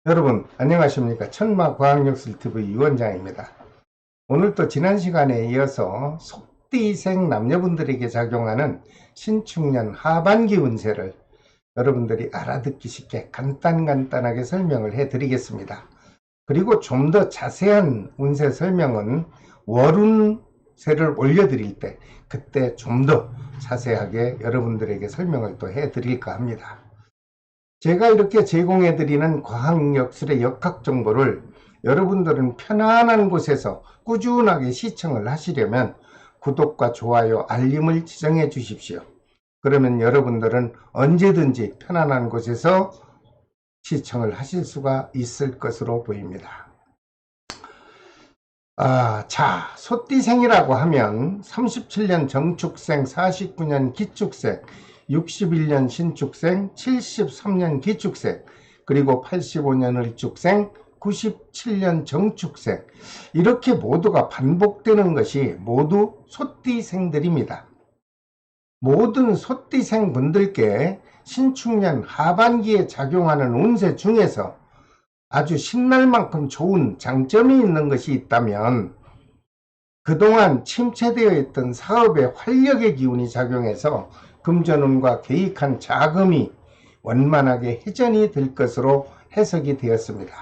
여러분 안녕하십니까. 천마과학역술TV 유원장입니다. 오늘 또 지난 시간에 이어서 속띠생 남녀분들에게 작용하는 신축년 하반기 운세를 여러분들이 알아듣기 쉽게 간단하게 설명을 해 드리겠습니다. 그리고 좀 더 자세한 운세 설명은 월운세를 올려드릴 때 그때 좀 더 자세하게 여러분들에게 설명을 또 해 드릴까 합니다. 제가 이렇게 제공해 드리는 과학역술의 역학 정보를 여러분들은 편안한 곳에서 꾸준하게 시청을 하시려면 구독과 좋아요, 알림을 지정해 주십시오. 그러면 여러분들은 언제든지 편안한 곳에서 시청을 하실 수가 있을 것으로 보입니다. 자, 소띠생이라고 하면 37년 정축생, 49년 기축생, 61년 신축생, 73년 기축생, 그리고 85년 을축생, 97년 정축생, 이렇게 모두가 반복되는 것이 모두 소띠생들입니다. 모든 소띠생 분들께 신축년 하반기에 작용하는 운세 중에서 아주 신날 만큼 좋은 장점이 있는 것이 있다면 그동안 침체되어 있던 사업의 활력의 기운이 작용해서 금전운과 계획한 자금이 원만하게 회전이 될 것으로 해석이 되었습니다.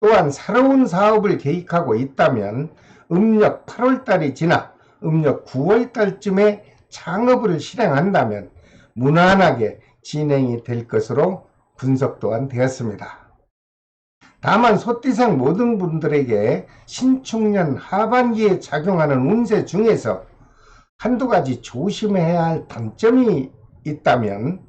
또한 새로운 사업을 계획하고 있다면 음력 8월달이 지나 음력 9월달쯤에 창업을 실행한다면 무난하게 진행이 될 것으로 분석 또한 되었습니다. 다만 소띠생 모든 분들에게 신축년 하반기에 작용하는 운세 중에서 한두 가지 조심해야 할 단점이 있다면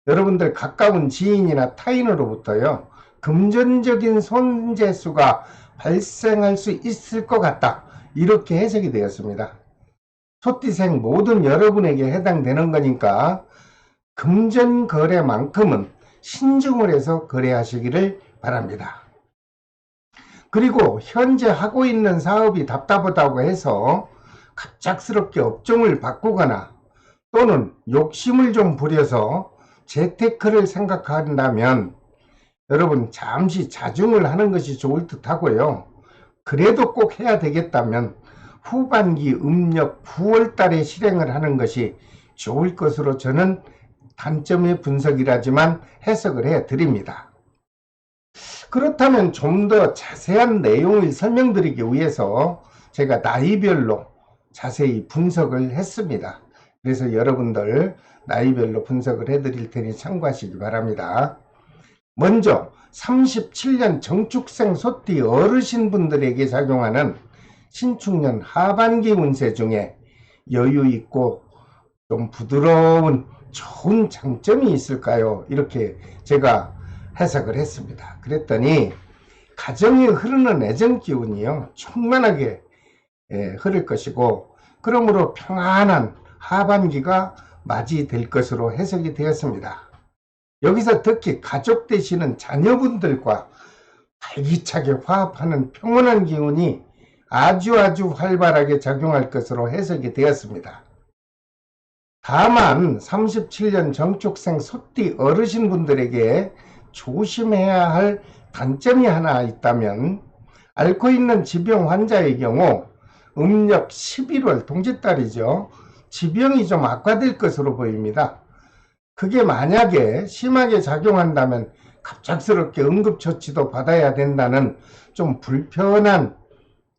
여러분들 가까운 지인이나 타인으로부터요 금전적인 손재수가 발생할 수 있을 것 같다, 이렇게 해석이 되었습니다. 소띠생 모든 여러분에게 해당되는 거니까 금전 거래만큼은 신중을 해서 거래하시기를 바랍니다. 그리고 현재 하고 있는 사업이 답답하다고 해서 갑작스럽게 업종을 바꾸거나 또는 욕심을 좀 부려서 재테크를 생각한다면 여러분 잠시 자중을 하는 것이 좋을 듯 하고요. 그래도 꼭 해야 되겠다면 후반기 음력 9월 달에 실행을 하는 것이 좋을 것으로 저는 단점의 분석이라지만 해석을 해 드립니다. 그렇다면 좀 더 자세한 내용을 설명드리기 위해서 제가 나이별로 자세히 분석을 했습니다. 그래서 여러분들 나이별로 분석을 해드릴 테니 참고하시기 바랍니다. 먼저 37년 정축생 소띠 어르신분들에게 작용하는 신축년 하반기 운세 중에 여유있고 좀 부드러운 좋은 장점이 있을까요? 이렇게 제가 해석을 했습니다. 그랬더니 가정에 흐르는 애정 기운이요 충만하게 흐를 것이고 그러므로 평안한 하반기가 맞이될 것으로 해석이 되었습니다. 여기서 특히 가족 되시는 자녀분들과 활기차게 화합하는 평온한 기운이 아주 활발하게 작용할 것으로 해석이 되었습니다. 다만 37년 정축생 소띠 어르신분들에게 조심해야 할 단점이 하나 있다면 앓고 있는 지병 환자의 경우 음력 11월 동짓달이죠. 지병이 좀 악화될 것으로 보입니다. 그게 만약에 심하게 작용한다면 갑작스럽게 응급처치도 받아야 된다는 좀 불편한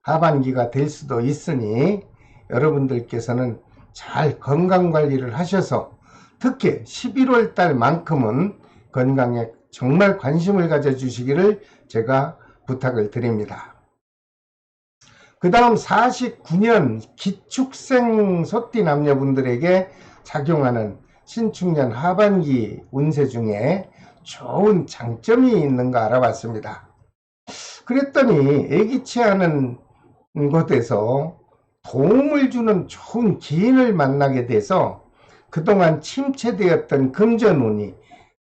하반기가 될 수도 있으니 여러분들께서는 잘 건강관리를 하셔서 특히 11월 달만큼은 건강에 정말 관심을 가져주시기를 제가 부탁을 드립니다. 그 다음 49년 기축생 소띠 남녀분들에게 작용하는 신축년 하반기 운세 중에 좋은 장점이 있는가 알아봤습니다. 그랬더니 예기치 않은 곳에서 도움을 주는 좋은 기인을 만나게 돼서 그동안 침체되었던 금전운이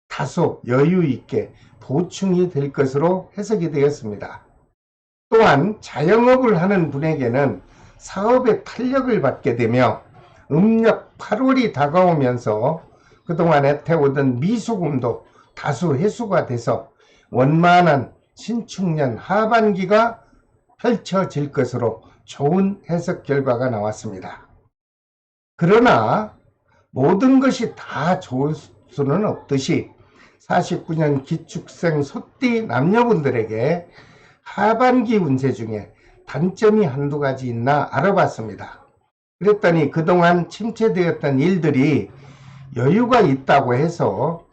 다소 여유있게 보충이 될 것으로 해석이 되었습니다. 또한 자영업을 하는 분에게는 사업의 탄력을 받게 되며 음력 8월이 다가오면서 그동안 애태우던 미수금도 다수 해소가 돼서 원만한 신축년 하반기가 펼쳐질 것으로 좋은 해석 결과가 나왔습니다. 그러나 모든 것이 다 좋을 수는 없듯이 49년 기축생 소띠 남녀분들에게 하반기 운세 중에 단점이 한두 가지 있나 알아봤습니다. 그랬더니 그동안 침체되었던 일들이 여유가 있다고 해서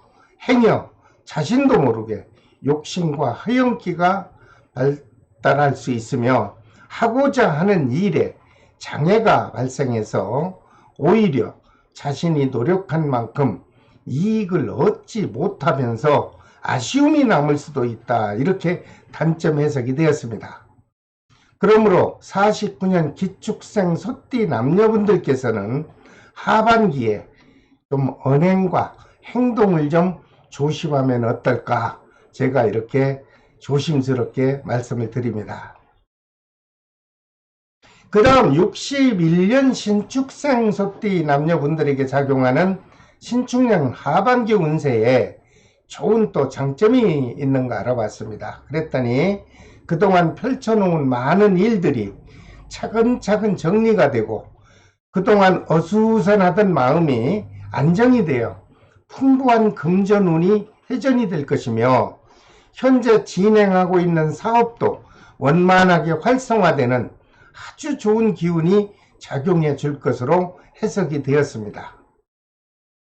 행여 자신도 모르게 욕심과 허영기가 발달할 수 있으며 하고자 하는 일에 장애가 발생해서 오히려 자신이 노력한 만큼 이익을 얻지 못하면서 아쉬움이 남을 수도 있다. 이렇게 단점 해석이 되었습니다. 그러므로 49년 기축생 소띠 남녀분들께서는 하반기에 좀 언행과 행동을 좀 조심하면 어떨까? 제가 이렇게 조심스럽게 말씀을 드립니다. 그 다음 61년 신축생 소띠 남녀분들에게 작용하는 신축년 하반기 운세에 좋은 또 장점이 있는가 알아봤습니다. 그랬더니 그동안 펼쳐놓은 많은 일들이 차근차근 정리가 되고 그동안 어수선하던 마음이 안정이 되어 풍부한 금전운이 회전이 될 것이며 현재 진행하고 있는 사업도 원만하게 활성화되는 아주 좋은 기운이 작용해 줄 것으로 해석이 되었습니다.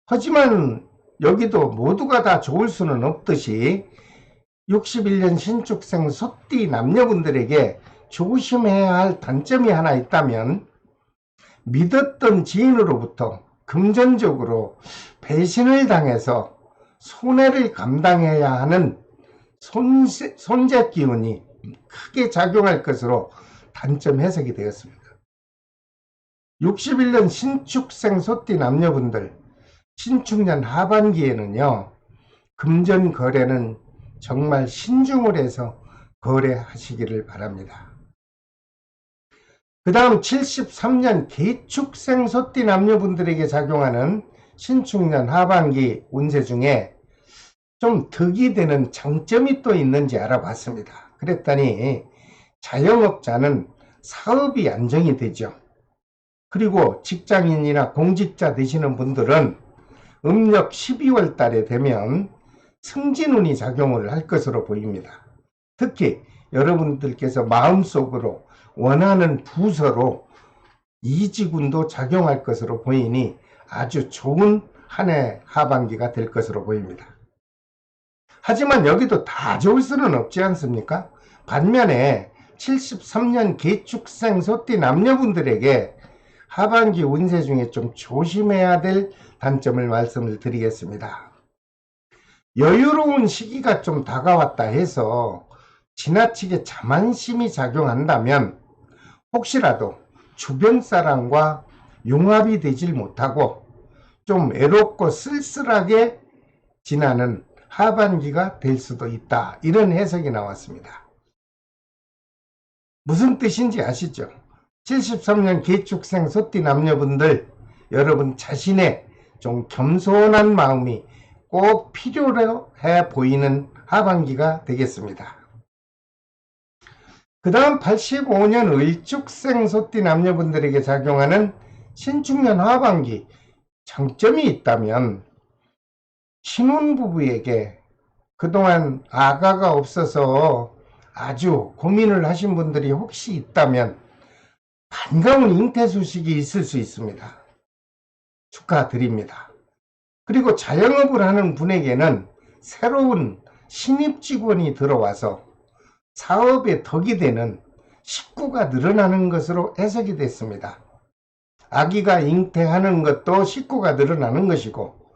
하지만 여기도 모두가 다 좋을 수는 없듯이 61년 신축생 소띠 남녀분들에게 조심해야 할 단점이 하나 있다면 믿었던 지인으로부터 금전적으로 배신을 당해서 손해를 감당해야 하는 손재 기운이 크게 작용할 것으로 단점 해석이 되었습니다. 61년 신축생 소띠 남녀분들 신축년 하반기에는요, 금전 거래는 정말 신중을 해서 거래하시기를 바랍니다. 그 다음 73년 개축생 소띠 남녀분들에게 작용하는 신축년 하반기 운세 중에 좀 득이 되는 장점이 또 있는지 알아봤습니다. 그랬더니 자영업자는 사업이 안정이 되죠. 그리고 직장인이나 공직자 되시는 분들은 음력 12월 달에 되면 승진운이 작용을 할 것으로 보입니다. 특히 여러분들께서 마음속으로 원하는 부서로 이직운도 작용할 것으로 보이니 아주 좋은 한 해 하반기가 될 것으로 보입니다. 하지만 여기도 다 좋을 수는 없지 않습니까? 반면에 73년 개축생 소띠 남녀분들에게 하반기 운세 중에 좀 조심해야 될 단점을 말씀을 드리겠습니다. 여유로운 시기가 좀 다가왔다 해서 지나치게 자만심이 작용한다면 혹시라도 주변 사람과 융합이 되질 못하고 좀 외롭고 쓸쓸하게 지나는 하반기가 될 수도 있다. 이런 해석이 나왔습니다. 무슨 뜻인지 아시죠? 73년 개축생 소띠 남녀분들, 여러분 자신의 좀 겸손한 마음이 꼭 필요로 해 보이는 하반기가 되겠습니다. 그 다음 85년 을축생 소띠 남녀분들에게 작용하는 신축년 하반기 장점이 있다면 신혼부부에게 그동안 아가가 없어서 아주 고민을 하신 분들이 혹시 있다면 반가운 잉태 소식이 있을 수 있습니다. 축하드립니다. 그리고 자영업을 하는 분에게는 새로운 신입 직원이 들어와서 사업에 덕이 되는 식구가 늘어나는 것으로 해석이 됐습니다. 아기가 잉태하는 것도 식구가 늘어나는 것이고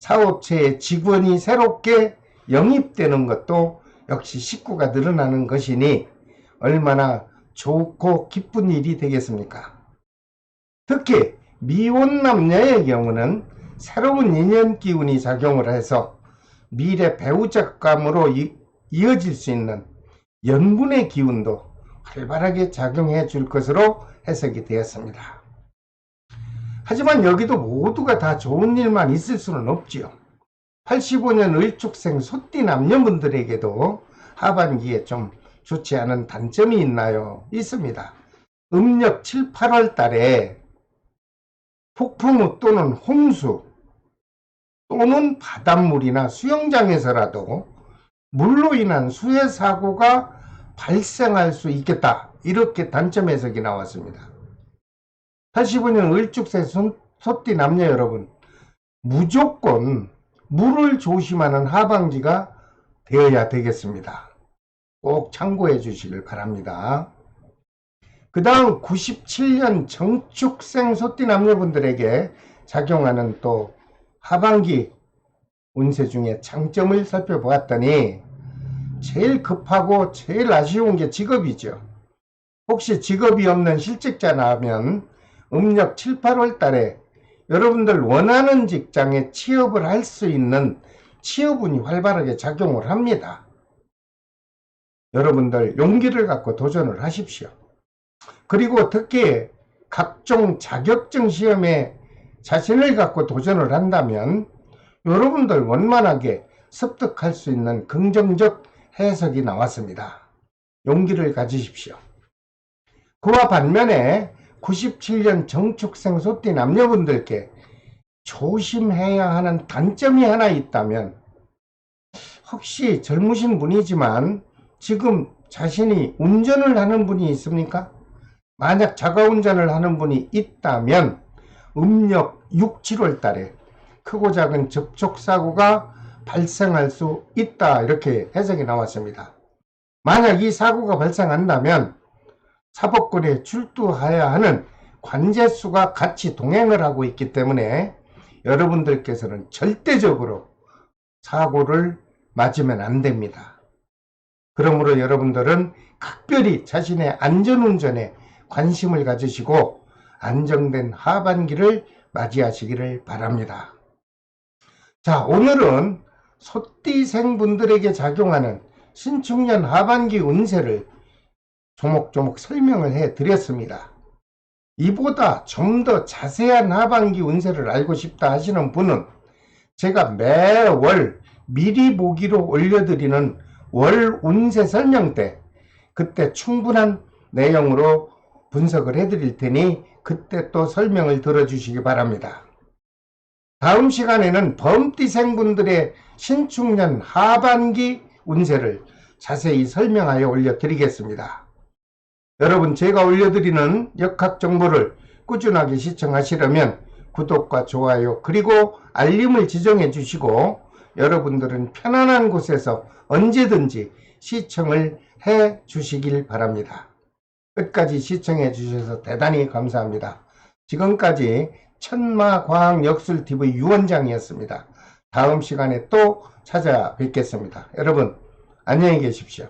사업체에 직원이 새롭게 영입되는 것도 역시 식구가 늘어나는 것이니 얼마나 좋고 기쁜 일이 되겠습니까? 특히 미혼 남녀의 경우는 새로운 인연 기운이 작용을 해서 미래 배우자감으로 이어질 수 있는 연분의 기운도 활발하게 작용해 줄 것으로 해석이 되었습니다. 하지만 여기도 모두가 다 좋은 일만 있을 수는 없지요. 85년 을축생 소띠 남녀분들에게도 하반기에 좀 좋지 않은 단점이 있나요? 있습니다. 음력 7, 8월 달에 폭풍우 또는 홍수 또는 바닷물이나 수영장에서라도 물로 인한 수해 사고가 발생할 수 있겠다. 이렇게 단점 해석이 나왔습니다. 85년 을축생 소띠 남녀 여러분, 무조건 물을 조심하는 하반기가 되어야 되겠습니다. 꼭 참고해 주시길 바랍니다. 그 다음 97년 정축생 소띠 남녀분들에게 작용하는 또 하반기 운세 중에 장점을 살펴보았더니 제일 급하고 제일 아쉬운 게 직업이죠. 혹시 직업이 없는 실직자라면 음력 7, 8월 달에 여러분들 원하는 직장에 취업을 할 수 있는 취업운이 활발하게 작용을 합니다. 여러분들 용기를 갖고 도전을 하십시오. 그리고 특히 각종 자격증 시험에 자신을 갖고 도전을 한다면 여러분들 원만하게 습득할 수 있는 긍정적 해석이 나왔습니다. 용기를 가지십시오. 그와 반면에 97년 정축생 소띠 남녀분들께 조심해야 하는 단점이 하나 있다면, 혹시 젊으신 분이지만 지금 자신이 운전을 하는 분이 있습니까? 만약 자가운전을 하는 분이 있다면 음력 6, 7월 달에 크고 작은 접촉사고가 발생할 수 있다. 이렇게 해석이 나왔습니다. 만약 이 사고가 발생한다면 사법권에 출두해야 하는 관제수가 같이 동행을 하고 있기 때문에 여러분들께서는 절대적으로 사고를 맞으면 안 됩니다. 그러므로 여러분들은 각별히 자신의 안전운전에 관심을 가지시고 안정된 하반기를 맞이하시기를 바랍니다. 자, 오늘은 소띠생분들에게 작용하는 신축년 하반기 운세를 조목조목 설명을 해 드렸습니다. 이보다 좀 더 자세한 하반기 운세를 알고 싶다 하시는 분은 제가 매월 미리 보기로 올려드리는 월 운세 설명 때 그때 충분한 내용으로 분석을 해드릴 테니 그때 또 설명을 들어주시기 바랍니다. 다음 시간에는 범띠생분들의 신축년 하반기 운세를 자세히 설명하여 올려드리겠습니다. 여러분, 제가 올려드리는 역학 정보를 꾸준하게 시청하시려면 구독과 좋아요 그리고 알림을 지정해 주시고 여러분들은 편안한 곳에서 언제든지 시청을 해 주시길 바랍니다. 끝까지 시청해 주셔서 대단히 감사합니다. 지금까지 천마과학역술TV 유원장이었습니다. 다음 시간에 또 찾아뵙겠습니다. 여러분 안녕히 계십시오.